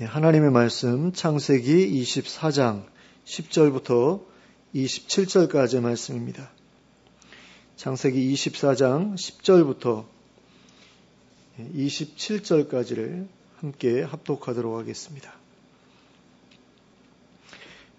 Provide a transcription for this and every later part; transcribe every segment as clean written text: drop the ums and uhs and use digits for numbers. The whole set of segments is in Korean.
하나님의 말씀 창세기 24장 10절부터 27절까지의 말씀입니다. 창세기 24장 10절부터 27절까지를 함께 합독하도록 하겠습니다.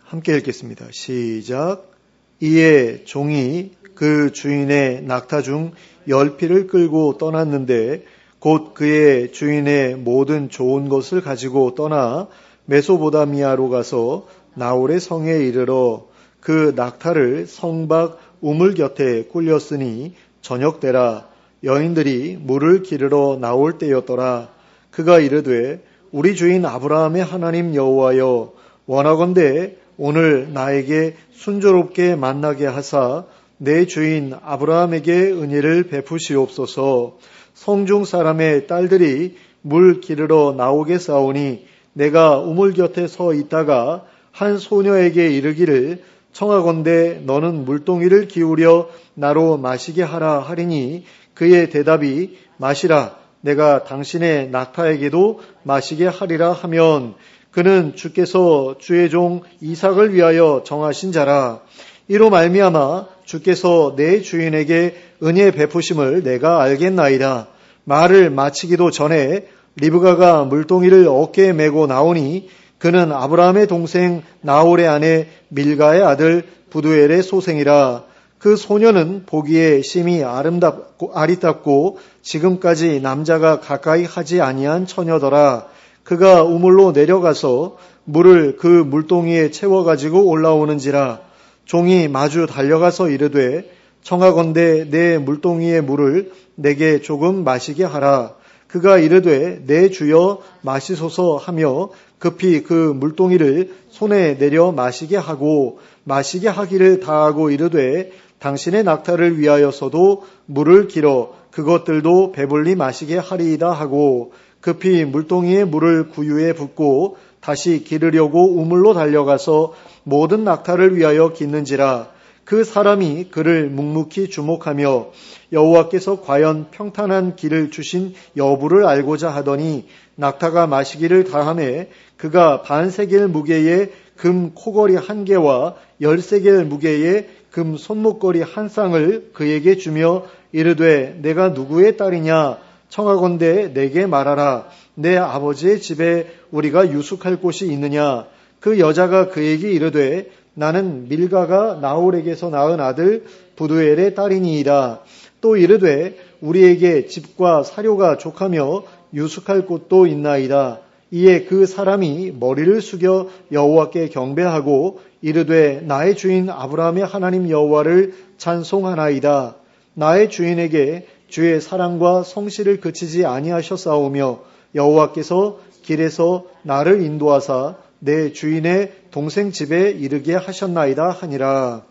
함께 읽겠습니다. 시작. 이에 종이 그 주인의 낙타 중 10피를 끌고 떠났는데 곧 그의 주인의 모든 좋은 것을 가지고 떠나 메소보다미아로 가서 나홀의 성에 이르러 그 낙타를 성 밖 우물 곁에 꿀렸으니 저녁 때라 여인들이 물을 기르러 나올 때였더라. 그가 이르되 우리 주인 아브라함의 하나님 여호와여 원하건대 오늘 나에게 순조롭게 만나게 하사 내 주인 아브라함에게 은혜를 베푸시옵소서. 성중 사람의 딸들이 물 기르러 나오게 싸우니 내가 우물 곁에 서 있다가 한 소녀에게 이르기를 청하건대 너는 물동이를 기울여 나로 마시게 하라 하리니 그의 대답이 마시라 내가 당신의 낙타에게도 마시게 하리라 하면 그는 주께서 주의 종 이삭을 위하여 정하신 자라. 이로 말미암아 주께서 내 주인에게 은혜 베푸심을 내가 알겠나이다. 말을 마치기도 전에 리브가가 물동이를 어깨에 메고 나오니 그는 아브라함의 동생 나홀의 아내 밀가의 아들 부두엘의 소생이라. 그 소녀는 보기에 심히 아리답고 지금까지 남자가 가까이 하지 아니한 처녀더라. 그가 우물로 내려가서 물을 그 물동이에 채워가지고 올라오는지라. 종이 마주 달려가서 이르되 청하건대 내 물동이의 물을 내게 조금 마시게 하라. 그가 이르되 내 주여 마시소서 하며 급히 그 물동이를 손에 내려 마시게 하고 마시게 하기를 다하고 이르되 당신의 낙타를 위하여서도 물을 길어 그것들도 배불리 마시게 하리이다 하고 급히 물동이의 물을 구유에 붓고 다시 기르려고 우물로 달려가서 모든 낙타를 위하여 깃는지라. 그 사람이 그를 묵묵히 주목하며 여호와께서 과연 평탄한 길을 주신 여부를 알고자 하더니 낙타가 마시기를 다하매 그가 반세겔 무게의 금 코걸이 1개와 13겔 무게의 금 손목걸이 1쌍을 그에게 주며 이르되 내가 누구의 딸이냐 청하건대 내게 말하라. 내 아버지의 집에 우리가 유숙할 곳이 있느냐. 그 여자가 그에게 이르되 나는 밀가가 나홀에게서 낳은 아들 부두엘의 딸이니이다. 또 이르되 우리에게 집과 사료가 족하며 유숙할 곳도 있나이다. 이에 그 사람이 머리를 숙여 여호와께 경배하고 이르되 나의 주인 아브라함의 하나님 여호와를 찬송하나이다. 나의 주인에게 주의 사랑과 성실을 그치지 아니하셨사오며 여호와께서 길에서 나를 인도하사 내 주인의 동생 집에 이르게 하셨나이다 하니라.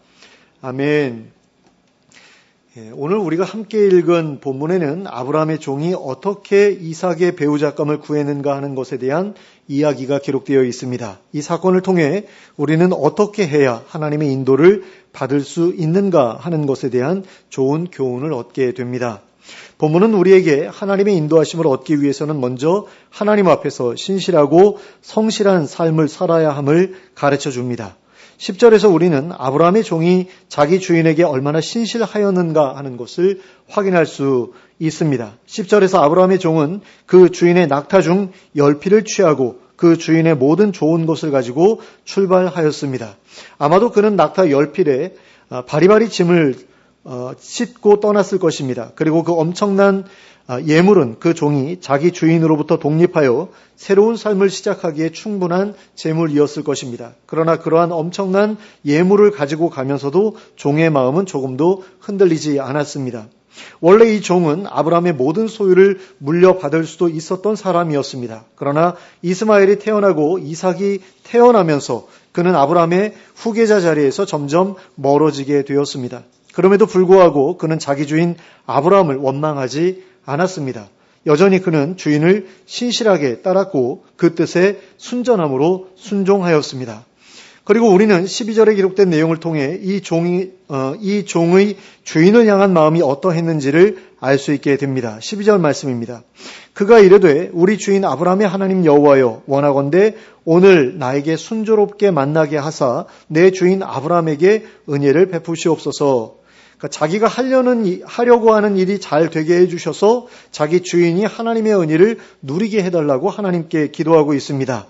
아멘. 오늘 우리가 함께 읽은 본문에는 아브라함의 종이 어떻게 이삭의 배우자감을 구했는가 하는 것에 대한 이야기가 기록되어 있습니다. 이 사건을 통해 우리는 어떻게 해야 하나님의 인도를 받을 수 있는가 하는 것에 대한 좋은 교훈을 얻게 됩니다. 본문은 우리에게 하나님의 인도하심을 얻기 위해서는 먼저 하나님 앞에서 신실하고 성실한 삶을 살아야 함을 가르쳐 줍니다. 10절에서 우리는 아브라함의 종이 자기 주인에게 얼마나 신실하였는가 하는 것을 확인할 수 있습니다. 10절에서 아브라함의 종은 그 주인의 낙타 중 10피를 취하고 그 주인의 모든 좋은 것을 가지고 출발하였습니다. 아마도 그는 낙타 10필에 바리바리 짐을 싣고 떠났을 것입니다. 그리고 그 엄청난 예물은 그 종이 자기 주인으로부터 독립하여 새로운 삶을 시작하기에 충분한 재물이었을 것입니다. 그러나 그러한 엄청난 예물을 가지고 가면서도 종의 마음은 조금도 흔들리지 않았습니다. 원래 이 종은 아브라함의 모든 소유를 물려받을 수도 있었던 사람이었습니다. 그러나 이스마엘이 태어나고 이삭이 태어나면서 그는 아브라함의 후계자 자리에서 점점 멀어지게 되었습니다. 그럼에도 불구하고 그는 자기 주인 아브라함을 원망하지 않았습니다. 여전히 그는 주인을 신실하게 따랐고 그 뜻에 순전함으로 순종하였습니다. 그리고 우리는 12절에 기록된 내용을 통해 이 종의 주인을 향한 마음이 어떠했는지를 알 수 있게 됩니다. 12절 말씀입니다. 그가 이르되 우리 주인 아브라함의 하나님 여호와여 원하건대 오늘 나에게 순조롭게 만나게 하사 내 주인 아브라함에게 은혜를 베푸시옵소서. 그러니까 자기가 하려고 하는 일이 잘 되게 해주셔서 자기 주인이 하나님의 은혜를 누리게 해달라고 하나님께 기도하고 있습니다.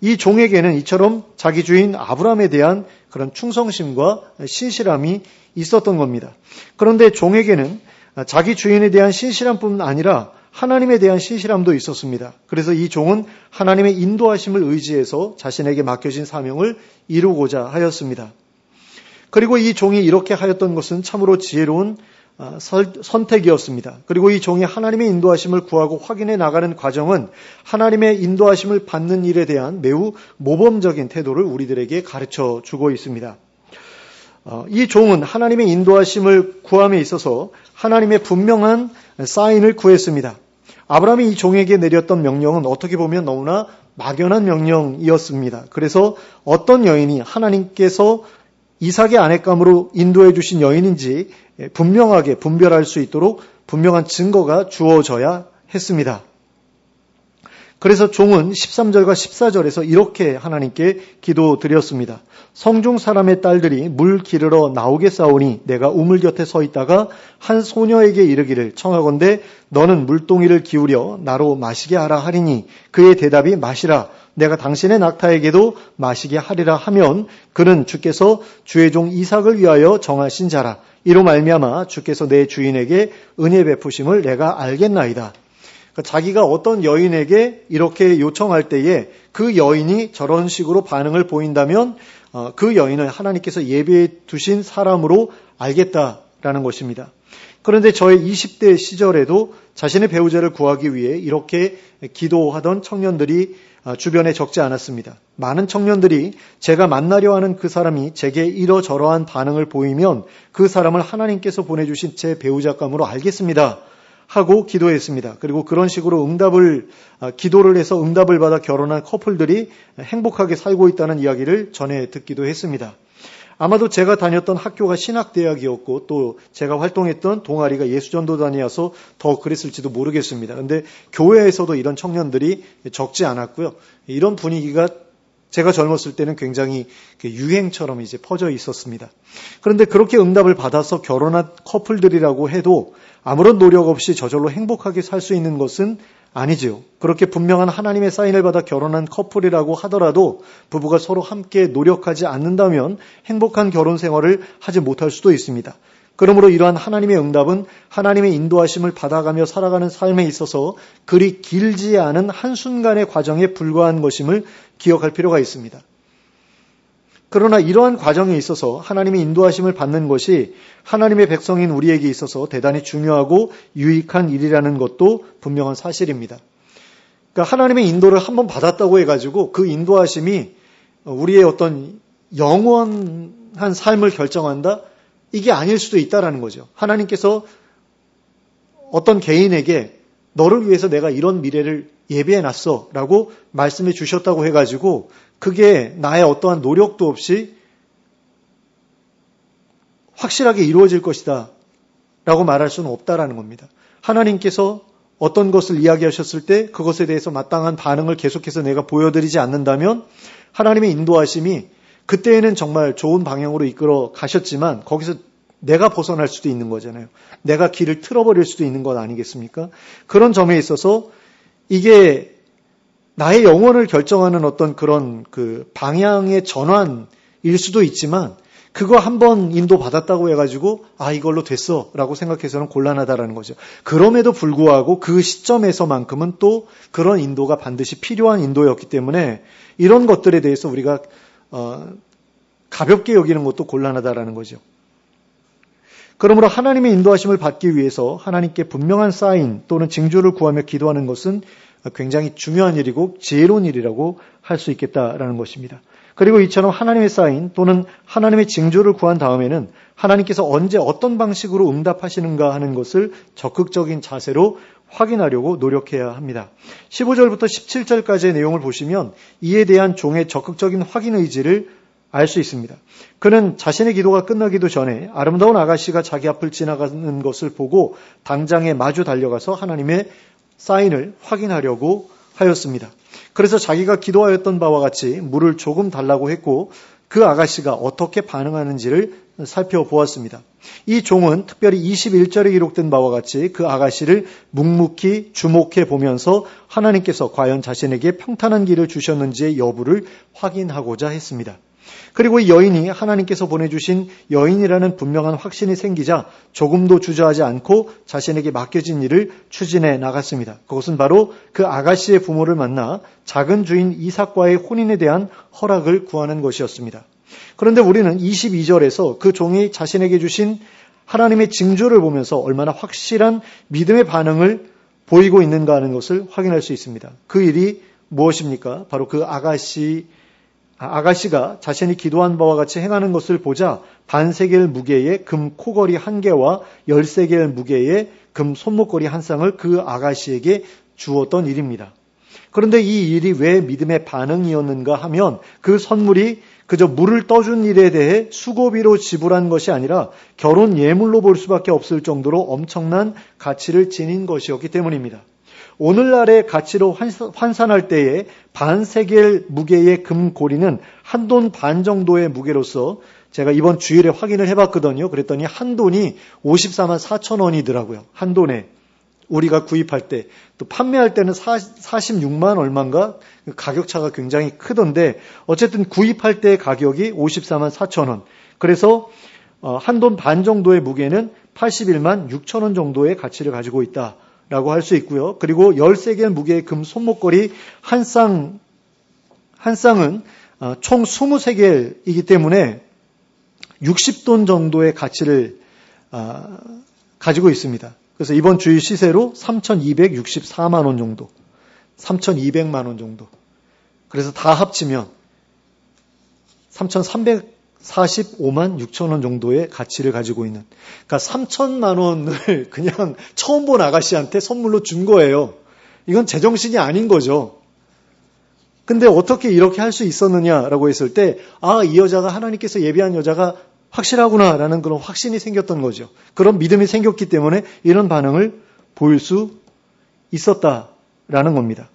이 종에게는 이처럼 자기 주인 아브라함에 대한 그런 충성심과 신실함이 있었던 겁니다. 그런데 종에게는 자기 주인에 대한 신실함뿐 아니라 하나님에 대한 신실함도 있었습니다. 그래서 이 종은 하나님의 인도하심을 의지해서 자신에게 맡겨진 사명을 이루고자 하였습니다. 그리고 이 종이 이렇게 하였던 것은 참으로 지혜로운 선택이었습니다. 그리고 이 종이 하나님의 인도하심을 구하고 확인해 나가는 과정은 하나님의 인도하심을 받는 일에 대한 매우 모범적인 태도를 우리들에게 가르쳐 주고 있습니다. 이 종은 하나님의 인도하심을 구함에 있어서 하나님의 분명한 사인을 구했습니다. 아브라함이 이 종에게 내렸던 명령은 어떻게 보면 너무나 막연한 명령이었습니다. 그래서 어떤 여인이 하나님께서 이삭의 아내감으로 인도해 주신 여인인지 분명하게 분별할 수 있도록 분명한 증거가 주어져야 했습니다. 그래서 종은 13절과 14절에서 이렇게 하나님께 기도드렸습니다. 성중 사람의 딸들이 물 기르러 나오겠사오니 내가 우물 곁에 서 있다가 한 소녀에게 이르기를 청하건대 너는 물동이를 기울여 나로 마시게 하라 하리니 그의 대답이 마시라 내가 당신의 낙타에게도 마시게 하리라 하면 그는 주께서 주의 종 이삭을 위하여 정하신 자라 이로 말미암아 주께서 내 주인에게 은혜 베푸심을 내가 알겠나이다. 그러니까 자기가 어떤 여인에게 이렇게 요청할 때에 그 여인이 저런 식으로 반응을 보인다면 그 여인을 하나님께서 예비해 두신 사람으로 알겠다라는 것입니다. 그런데 저의 20대 시절에도 자신의 배우자를 구하기 위해 이렇게 기도하던 청년들이 주변에 적지 않았습니다. 많은 청년들이 제가 만나려 하는 그 사람이 제게 이러저러한 반응을 보이면 그 사람을 하나님께서 보내주신 제 배우자감으로 알겠습니다. 하고 기도했습니다. 그리고 그런 식으로 기도를 해서 응답을 받아 결혼한 커플들이 행복하게 살고 있다는 이야기를 전해 듣기도 했습니다. 아마도 제가 다녔던 학교가 신학대학이었고 또 제가 활동했던 동아리가 예수전도단이어서 더 그랬을지도 모르겠습니다. 그런데 교회에서도 이런 청년들이 적지 않았고요. 이런 분위기가 제가 젊었을 때는 굉장히 유행처럼 이제 퍼져 있었습니다. 그런데 그렇게 응답을 받아서 결혼한 커플들이라고 해도 아무런 노력 없이 저절로 행복하게 살 수 있는 것은 아니지요. 그렇게 분명한 하나님의 사인을 받아 결혼한 커플이라고 하더라도 부부가 서로 함께 노력하지 않는다면 행복한 결혼 생활을 하지 못할 수도 있습니다. 그러므로 이러한 하나님의 응답은 하나님의 인도하심을 받아가며 살아가는 삶에 있어서 그리 길지 않은 한순간의 과정에 불과한 것임을 기억할 필요가 있습니다. 그러나 이러한 과정에 있어서 하나님의 인도하심을 받는 것이 하나님의 백성인 우리에게 있어서 대단히 중요하고 유익한 일이라는 것도 분명한 사실입니다. 그러니까 하나님의 인도를 한번 받았다고 해가지고 그 인도하심이 우리의 어떤 영원한 삶을 결정한다? 이게 아닐 수도 있다라는 거죠. 하나님께서 어떤 개인에게 너를 위해서 내가 이런 미래를 예비해놨어 라고 말씀해 주셨다고 해가지고 그게 나의 어떠한 노력도 없이 확실하게 이루어질 것이다 라고 말할 수는 없다라는 겁니다. 하나님께서 어떤 것을 이야기하셨을 때 그것에 대해서 마땅한 반응을 계속해서 내가 보여드리지 않는다면 하나님의 인도하심이 그때에는 정말 좋은 방향으로 이끌어 가셨지만 거기서 내가 벗어날 수도 있는 거잖아요. 내가 길을 틀어버릴 수도 있는 것 아니겠습니까? 그런 점에 있어서 이게 나의 영혼을 결정하는 어떤 그런 그 방향의 전환일 수도 있지만 그거 한번 인도받았다고 해가지고 이걸로 됐어 라고 생각해서는 곤란하다라는 거죠. 그럼에도 불구하고 그 시점에서만큼은 또 그런 인도가 반드시 필요한 인도였기 때문에 이런 것들에 대해서 우리가 가볍게 여기는 것도 곤란하다라는 거죠. 그러므로 하나님의 인도하심을 받기 위해서 하나님께 분명한 사인 또는 징조를 구하며 기도하는 것은 굉장히 중요한 일이고 지혜로운 일이라고 할 수 있겠다라는 것입니다. 그리고 이처럼 하나님의 사인 또는 하나님의 징조를 구한 다음에는 하나님께서 언제 어떤 방식으로 응답하시는가 하는 것을 적극적인 자세로 확인하려고 노력해야 합니다. 15절부터 17절까지의 내용을 보시면 이에 대한 종의 적극적인 확인 의지를 알 수 있습니다. 그는 자신의 기도가 끝나기도 전에 아름다운 아가씨가 자기 앞을 지나가는 것을 보고 당장에 마주 달려가서 하나님의 사인을 확인하려고 하였습니다. 그래서 자기가 기도하였던 바와 같이 물을 조금 달라고 했고 그 아가씨가 어떻게 반응하는지를 살펴보았습니다. 이 종은 특별히 21절에 기록된 바와 같이 그 아가씨를 묵묵히 주목해 보면서 하나님께서 과연 자신에게 평탄한 길을 주셨는지의 여부를 확인하고자 했습니다. 그리고 이 여인이 하나님께서 보내주신 여인이라는 분명한 확신이 생기자 조금도 주저하지 않고 자신에게 맡겨진 일을 추진해 나갔습니다. 그것은 바로 그 아가씨의 부모를 만나 작은 주인 이삭과의 혼인에 대한 허락을 구하는 것이었습니다. 그런데 우리는 22절에서 그 종이 자신에게 주신 하나님의 징조를 보면서 얼마나 확실한 믿음의 반응을 보이고 있는가 하는 것을 확인할 수 있습니다. 그 일이 무엇입니까? 바로 그 아가씨가 자신이 기도한 바와 같이 행하는 것을 보자 반세겔 무게의 금 코걸이 1개와 13개의 무게의 금 손목걸이 1쌍을 그 아가씨에게 주었던 일입니다. 그런데 이 일이 왜 믿음의 반응이었는가 하면 그 선물이 그저 물을 떠준 일에 대해 수고비로 지불한 것이 아니라 결혼 예물로 볼 수밖에 없을 정도로 엄청난 가치를 지닌 것이었기 때문입니다. 오늘날의 가치로 환산할 때에 반세겔 무게의 금고리는 한돈 반 정도의 무게로서 제가 이번 주일에 확인을 해봤거든요. 그랬더니 한돈이 54만 4천 원이더라고요. 한돈에 우리가 구입할 때, 또 판매할 때는 46만 얼마인가 가격 차가 굉장히 크던데 어쨌든 구입할 때의 가격이 54만 4천 원. 그래서 한돈 반 정도의 무게는 81만 6천 원 정도의 가치를 가지고 있다. 라고 할 수 있고요. 그리고 13개 무게의 금 손목걸이 한 쌍은 총 23개이기 때문에 60돈 정도의 가치를 가지고 있습니다. 그래서 이번 주일 시세로 3,264만 원 정도, 3,200만 원 정도. 그래서 다 합치면 3,345만 6천 원 정도의 가치를 가지고 있는, 그러니까 3천만 원을 그냥 처음 본 아가씨한테 선물로 준 거예요. 이건 제정신이 아닌 거죠. 근데 어떻게 이렇게 할 수 있었느냐라고 했을 때, 이 여자가 하나님께서 예비한 여자가 확실하구나라는 그런 확신이 생겼던 거죠. 그런 믿음이 생겼기 때문에 이런 반응을 보일 수 있었다라는 겁니다.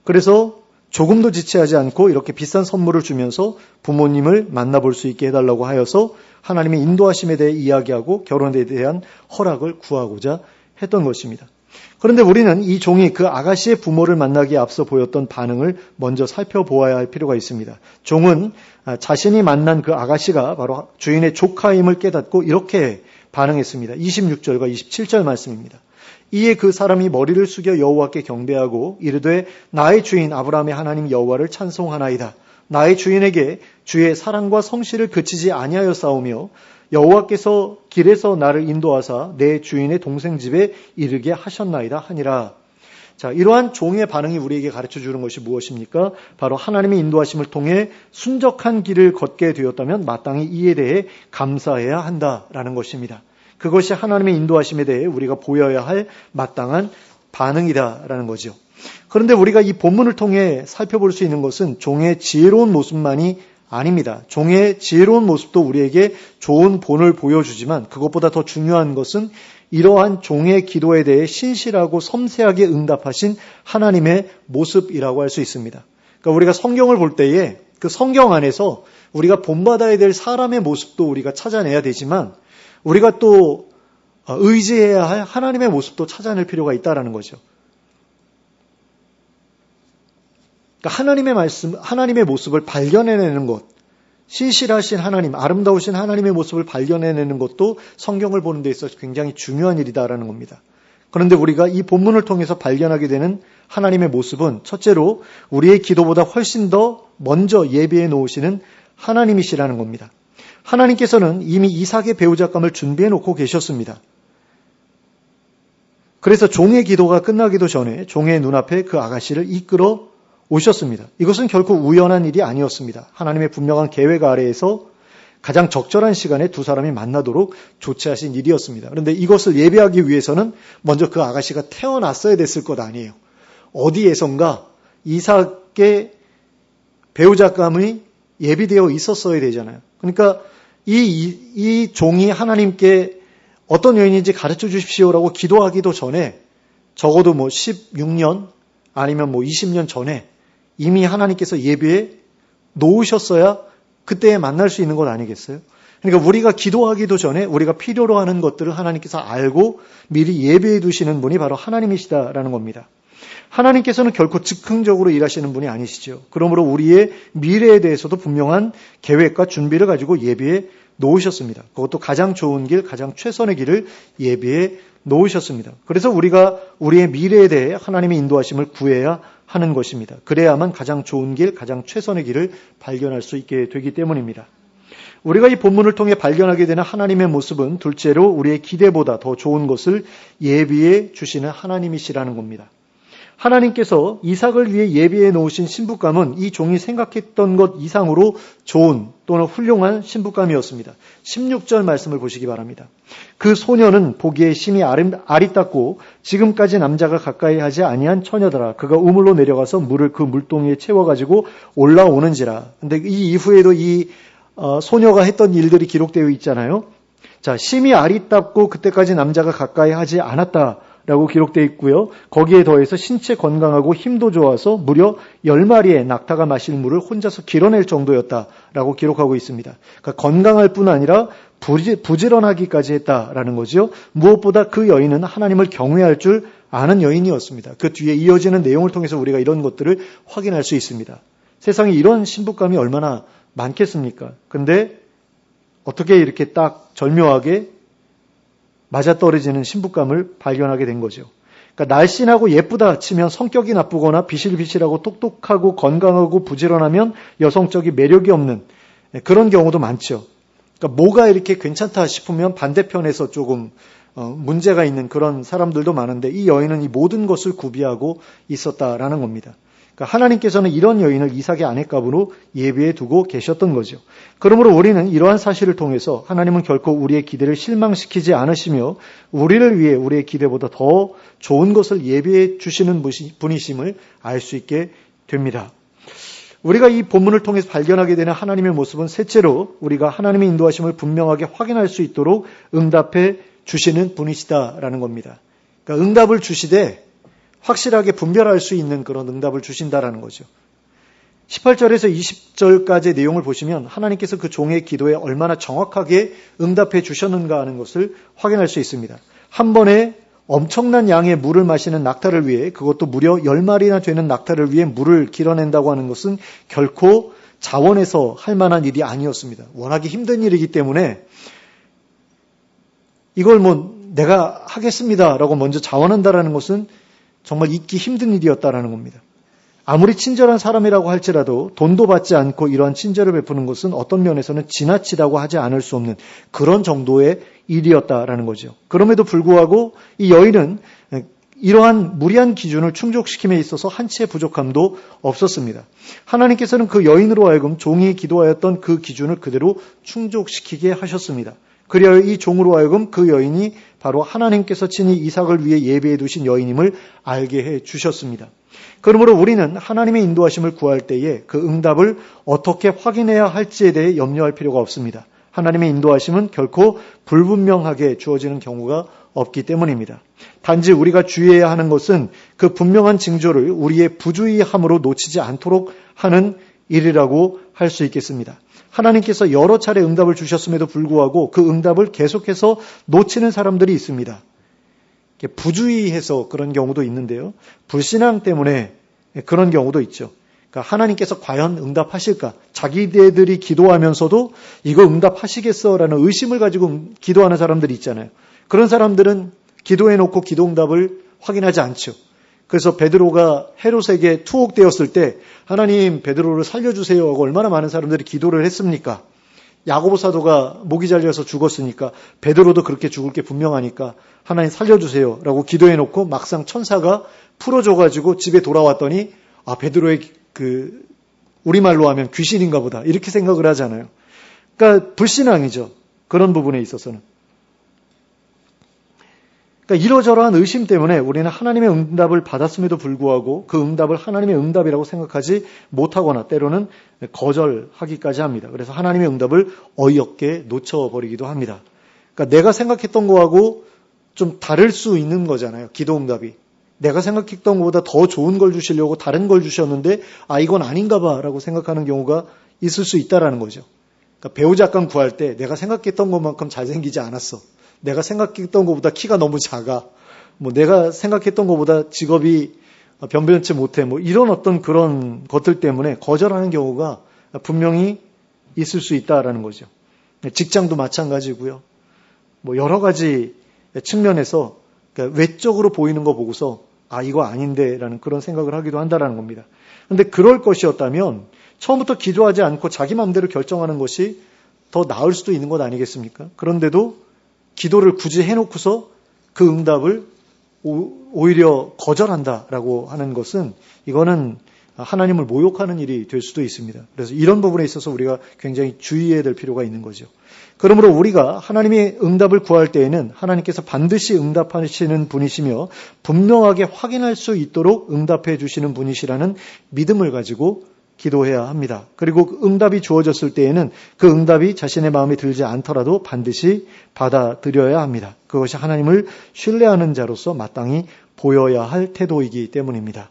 그래서 조금도 지체하지 않고 이렇게 비싼 선물을 주면서 부모님을 만나볼 수 있게 해달라고 하여서 하나님의 인도하심에 대해 이야기하고 결혼에 대한 허락을 구하고자 했던 것입니다. 그런데 우리는 이 종이 그 아가씨의 부모를 만나기에 앞서 보였던 반응을 먼저 살펴보아야 할 필요가 있습니다. 종은 자신이 만난 그 아가씨가 바로 주인의 조카임을 깨닫고 이렇게 반응했습니다. 26절과 27절 말씀입니다. 이에 그 사람이 머리를 숙여 여호와께 경배하고 이르되 나의 주인 아브라함의 하나님 여호와를 찬송하나이다. 나의 주인에게 주의 사랑과 성실을 그치지 아니하였사오며 여호와께서 길에서 나를 인도하사 내 주인의 동생 집에 이르게 하셨나이다 하니라. 자, 이러한 종의 반응이 우리에게 가르쳐주는 것이 무엇입니까? 바로 하나님의 인도하심을 통해 순적한 길을 걷게 되었다면 마땅히 이에 대해 감사해야 한다라는 것입니다. 그것이 하나님의 인도하심에 대해 우리가 보여야 할 마땅한 반응이다라는 거죠. 그런데 우리가 이 본문을 통해 살펴볼 수 있는 것은 종의 지혜로운 모습만이 아닙니다. 종의 지혜로운 모습도 우리에게 좋은 본을 보여주지만 그것보다 더 중요한 것은 이러한 종의 기도에 대해 신실하고 섬세하게 응답하신 하나님의 모습이라고 할 수 있습니다. 그러니까 우리가 성경을 볼 때에 그 성경 안에서 우리가 본받아야 될 사람의 모습도 우리가 찾아내야 되지만 우리가 또 의지해야 할 하나님의 모습도 찾아낼 필요가 있다는 거죠. 그러니까 하나님의 말씀, 하나님의 모습을 발견해내는 것, 신실하신 하나님, 아름다우신 하나님의 모습을 발견해내는 것도 성경을 보는 데 있어서 굉장히 중요한 일이다라는 겁니다. 그런데 우리가 이 본문을 통해서 발견하게 되는 하나님의 모습은 첫째로 우리의 기도보다 훨씬 더 먼저 예비해 놓으시는 하나님이시라는 겁니다. 하나님께서는 이미 이삭의 배우자감을 준비해 놓고 계셨습니다. 그래서 종의 기도가 끝나기도 전에 종의 눈앞에 그 아가씨를 이끌어 오셨습니다. 이것은 결코 우연한 일이 아니었습니다. 하나님의 분명한 계획 아래에서 가장 적절한 시간에 두 사람이 만나도록 조치하신 일이었습니다. 그런데 이것을 예배하기 위해서는 먼저 그 아가씨가 태어났어야 됐을 것 아니에요. 어디에선가 이삭의 배우자감이 예비되어 있었어야 되잖아요. 그러니까 이 종이 하나님께 어떤 여인인지 가르쳐 주십시오라고 기도하기도 전에 적어도 16년 아니면 20년 전에 이미 하나님께서 예비해 놓으셨어야 그때에 만날 수 있는 것 아니겠어요? 그러니까 우리가 기도하기도 전에 우리가 필요로 하는 것들을 하나님께서 알고 미리 예비해 두시는 분이 바로 하나님이시다라는 겁니다. 하나님께서는 결코 즉흥적으로 일하시는 분이 아니시죠. 그러므로 우리의 미래에 대해서도 분명한 계획과 준비를 가지고 예비해 놓으셨습니다. 그것도 가장 좋은 길, 가장 최선의 길을 예비해 놓으셨습니다. 그래서 우리가 우리의 미래에 대해 하나님의 인도하심을 구해야 하는 것입니다. 그래야만 가장 좋은 길, 가장 최선의 길을 발견할 수 있게 되기 때문입니다. 우리가 이 본문을 통해 발견하게 되는 하나님의 모습은 둘째로 우리의 기대보다 더 좋은 것을 예비해 주시는 하나님이시라는 겁니다. 하나님께서 이삭을 위해 예비해 놓으신 신부감은 이 종이 생각했던 것 이상으로 좋은 또는 훌륭한 신부감이었습니다. 16절 말씀을 보시기 바랍니다. 그 소녀는 보기에 심히 아리따고 지금까지 남자가 가까이 하지 아니한 처녀더라. 그가 우물로 내려가서 물을 그 물동이에 채워가지고 올라오는지라. 근데 이 이후에도 이 소녀가 했던 일들이 기록되어 있잖아요. 자, 심히 아리따고 그때까지 남자가 가까이 하지 않았다. 라고 기록되어 있고요. 거기에 더해서 신체 건강하고 힘도 좋아서 무려 10마리의 낙타가 마실 물을 혼자서 길어낼 정도였다라고 기록하고 있습니다. 그러니까 건강할 뿐 아니라 부지런하기까지 했다라는 거죠. 무엇보다 그 여인은 하나님을 경외할 줄 아는 여인이었습니다. 그 뒤에 이어지는 내용을 통해서 우리가 이런 것들을 확인할 수 있습니다. 세상에 이런 신부감이 얼마나 많겠습니까? 근데 어떻게 이렇게 딱 절묘하게 맞아떨어지는 신부감을 발견하게 된 거죠. 그러니까 날씬하고 예쁘다 치면 성격이 나쁘거나 비실비실하고 똑똑하고 건강하고 부지런하면 여성적인 매력이 없는 그런 경우도 많죠. 그러니까 뭐가 이렇게 괜찮다 싶으면 반대편에서 조금 문제가 있는 그런 사람들도 많은데 이 여인은 이 모든 것을 구비하고 있었다라는 겁니다. 그러니까 하나님께서는 이런 여인을 이삭의 아내감으로 예비해 두고 계셨던 거죠. 그러므로 우리는 이러한 사실을 통해서 하나님은 결코 우리의 기대를 실망시키지 않으시며 우리를 위해 우리의 기대보다 더 좋은 것을 예비해 주시는 분이심을 알 수 있게 됩니다. 우리가 이 본문을 통해서 발견하게 되는 하나님의 모습은 셋째로 우리가 하나님의 인도하심을 분명하게 확인할 수 있도록 응답해 주시는 분이시다라는 겁니다. 그러니까 응답을 주시되 확실하게 분별할 수 있는 그런 응답을 주신다라는 거죠. 18절에서 20절까지의 내용을 보시면 하나님께서 그 종의 기도에 얼마나 정확하게 응답해 주셨는가 하는 것을 확인할 수 있습니다. 한 번에 엄청난 양의 물을 마시는 낙타를 위해 그것도 무려 10마리나 되는 낙타를 위해 물을 길어낸다고 하는 것은 결코 자원해서 할 만한 일이 아니었습니다. 워낙에 힘든 일이기 때문에 이걸 내가 하겠습니다라고 먼저 자원한다라는 것은 정말 잊기 힘든 일이었다라는 겁니다. 아무리 친절한 사람이라고 할지라도 돈도 받지 않고 이러한 친절을 베푸는 것은 어떤 면에서는 지나치다고 하지 않을 수 없는 그런 정도의 일이었다라는 거죠. 그럼에도 불구하고 이 여인은 이러한 무리한 기준을 충족시킴에 있어서 한치의 부족함도 없었습니다. 하나님께서는 그 여인으로 하여금 종이 기도하였던 그 기준을 그대로 충족시키게 하셨습니다. 그리하여 이 종으로 하여금 그 여인이 바로 하나님께서 친히 이삭을 위해 예비해 두신 여인임을 알게 해 주셨습니다. 그러므로 우리는 하나님의 인도하심을 구할 때에 그 응답을 어떻게 확인해야 할지에 대해 염려할 필요가 없습니다. 하나님의 인도하심은 결코 불분명하게 주어지는 경우가 없기 때문입니다. 단지 우리가 주의해야 하는 것은 그 분명한 징조를 우리의 부주의함으로 놓치지 않도록 하는 일이라고 할 수 있겠습니다. 하나님께서 여러 차례 응답을 주셨음에도 불구하고 그 응답을 계속해서 놓치는 사람들이 있습니다. 부주의해서 그런 경우도 있는데요. 불신앙 때문에 그런 경우도 있죠. 그러니까 하나님께서 과연 응답하실까? 자기들이 기도하면서도 이거 응답하시겠어라는 의심을 가지고 기도하는 사람들이 있잖아요. 그런 사람들은 기도해놓고 기도 응답을 확인하지 않죠. 그래서 베드로가 헤롯에게 투옥되었을 때 하나님 베드로를 살려주세요 하고 얼마나 많은 사람들이 기도를 했습니까? 야고보 사도가 목이 잘려서 죽었으니까 베드로도 그렇게 죽을 게 분명하니까 하나님 살려주세요 라고 기도해놓고 막상 천사가 풀어줘가지고 집에 돌아왔더니 베드로의 우리말로 하면 귀신인가 보다 이렇게 생각을 하잖아요. 그러니까 불신앙이죠. 그런 부분에 있어서는. 그러니까 이러저러한 의심 때문에 우리는 하나님의 응답을 받았음에도 불구하고 그 응답을 하나님의 응답이라고 생각하지 못하거나 때로는 거절하기까지 합니다. 그래서 하나님의 응답을 어이없게 놓쳐버리기도 합니다. 그러니까 내가 생각했던 거하고 좀 다를 수 있는 거잖아요. 기도 응답이. 내가 생각했던 것보다 더 좋은 걸 주시려고 다른 걸 주셨는데 이건 아닌가 봐 라고 생각하는 경우가 있을 수 있다라는 거죠. 그러니까 배우자 감 구할 때 내가 생각했던 것만큼 잘생기지 않았어. 내가 생각했던 것보다 키가 너무 작아. 내가 생각했던 것보다 직업이 변변치 못해. 이런 어떤 그런 것들 때문에 거절하는 경우가 분명히 있을 수 있다라는 거죠. 직장도 마찬가지고요. 여러 가지 측면에서 그러니까 외적으로 보이는 거 보고서 이거 아닌데라는 그런 생각을 하기도 한다라는 겁니다. 그런데 그럴 것이었다면 처음부터 기도하지 않고 자기 마음대로 결정하는 것이 더 나을 수도 있는 것 아니겠습니까? 그런데도 기도를 굳이 해놓고서 그 응답을 오히려 거절한다라고 하는 것은 이거는 하나님을 모욕하는 일이 될 수도 있습니다. 그래서 이런 부분에 있어서 우리가 굉장히 주의해야 될 필요가 있는 거죠. 그러므로 우리가 하나님의 응답을 구할 때에는 하나님께서 반드시 응답하시는 분이시며 분명하게 확인할 수 있도록 응답해 주시는 분이시라는 믿음을 가지고 기도해야 합니다. 그리고 응답이 주어졌을 때에는 그 응답이 자신의 마음에 들지 않더라도 반드시 받아들여야 합니다. 그것이 하나님을 신뢰하는 자로서 마땅히 보여야 할 태도이기 때문입니다.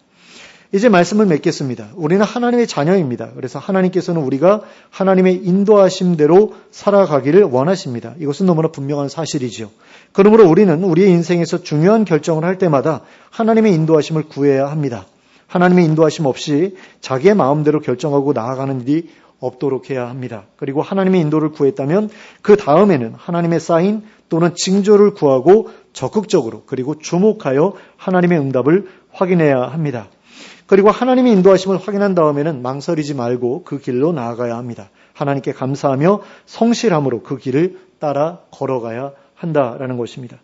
이제 말씀을 맺겠습니다. 우리는 하나님의 자녀입니다. 그래서 하나님께서는 우리가 하나님의 인도하심대로 살아가기를 원하십니다. 이것은 너무나 분명한 사실이죠. 그러므로 우리는 우리의 인생에서 중요한 결정을 할 때마다 하나님의 인도하심을 구해야 합니다. 하나님의 인도하심 없이 자기의 마음대로 결정하고 나아가는 일이 없도록 해야 합니다. 그리고 하나님의 인도를 구했다면 그 다음에는 하나님의 사인 또는 징조를 구하고 적극적으로 그리고 주목하여 하나님의 응답을 확인해야 합니다. 그리고 하나님의 인도하심을 확인한 다음에는 망설이지 말고 그 길로 나아가야 합니다. 하나님께 감사하며 성실함으로 그 길을 따라 걸어가야 한다라는 것입니다.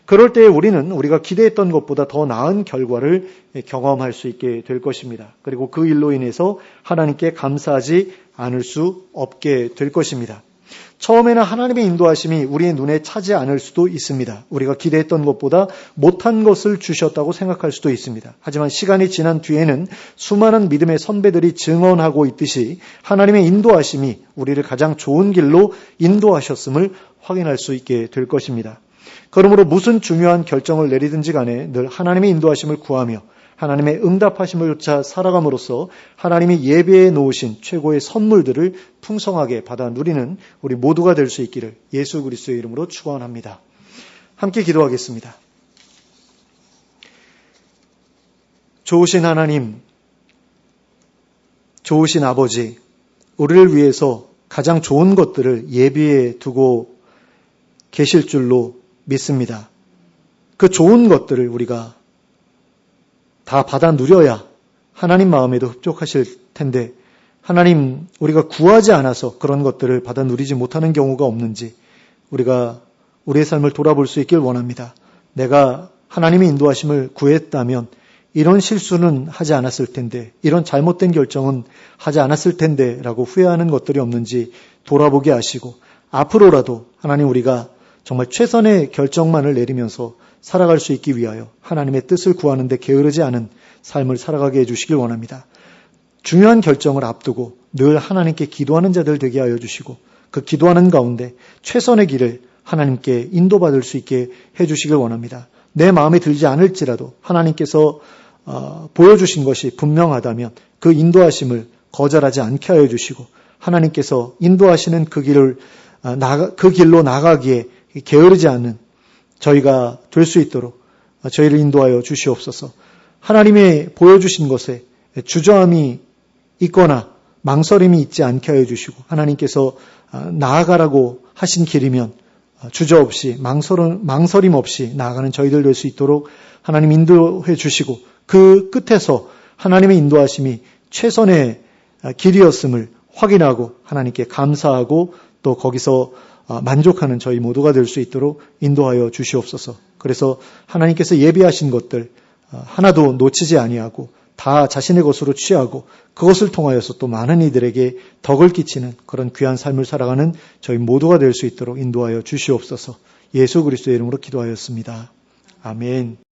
그럴 때 우리는 우리가 기대했던 것보다 더 나은 결과를 경험할 수 있게 될 것입니다. 그리고 그 일로 인해서 하나님께 감사하지 않을 수 없게 될 것입니다. 처음에는 하나님의 인도하심이 우리의 눈에 차지 않을 수도 있습니다. 우리가 기대했던 것보다 못한 것을 주셨다고 생각할 수도 있습니다. 하지만 시간이 지난 뒤에는 수많은 믿음의 선배들이 증언하고 있듯이 하나님의 인도하심이 우리를 가장 좋은 길로 인도하셨음을 확인할 수 있게 될 것입니다. 그러므로 무슨 중요한 결정을 내리든지 간에 늘 하나님의 인도하심을 구하며 하나님의 응답하심을 쫓아 살아감으로써 하나님이 예배해 놓으신 최고의 선물들을 풍성하게 받아 누리는 우리 모두가 될 수 있기를 예수 그리스도의 이름으로 축원합니다. 함께 기도하겠습니다. 좋으신 하나님, 좋으신 아버지, 우리를 위해서 가장 좋은 것들을 예비해 두고 계실 줄로 믿습니다. 그 좋은 것들을 우리가 다 받아 누려야 하나님 마음에도 흡족하실 텐데 하나님 우리가 구하지 않아서 그런 것들을 받아 누리지 못하는 경우가 없는지 우리가 우리의 삶을 돌아볼 수 있길 원합니다. 내가 하나님의 인도하심을 구했다면 이런 실수는 하지 않았을 텐데 이런 잘못된 결정은 하지 않았을 텐데 라고 후회하는 것들이 없는지 돌아보게 하시고 앞으로라도 하나님 우리가 정말 최선의 결정만을 내리면서 살아갈 수 있기 위하여 하나님의 뜻을 구하는 데 게으르지 않은 삶을 살아가게 해주시길 원합니다. 중요한 결정을 앞두고 늘 하나님께 기도하는 자들 되게 하여 주시고 그 기도하는 가운데 최선의 길을 하나님께 인도받을 수 있게 해주시길 원합니다. 내 마음에 들지 않을지라도 하나님께서 보여주신 것이 분명하다면 그 인도하심을 거절하지 않게 하여 주시고 하나님께서 인도하시는 그 길로 나가기에 게으르지 않는 저희가 될 수 있도록 저희를 인도하여 주시옵소서. 하나님의 보여주신 것에 주저함이 있거나 망설임이 있지 않게 하여 주시고 하나님께서 나아가라고 하신 길이면 주저없이 망설임 없이 나아가는 저희들 될 수 있도록 하나님 인도해 주시고 그 끝에서 하나님의 인도하심이 최선의 길이었음을 확인하고 하나님께 감사하고 또 거기서 만족하는 저희 모두가 될 수 있도록 인도하여 주시옵소서. 그래서 하나님께서 예비하신 것들 하나도 놓치지 아니하고 다 자신의 것으로 취하고 그것을 통하여서 또 많은 이들에게 덕을 끼치는 그런 귀한 삶을 살아가는 저희 모두가 될 수 있도록 인도하여 주시옵소서. 예수 그리스도의 이름으로 기도하였습니다. 아멘.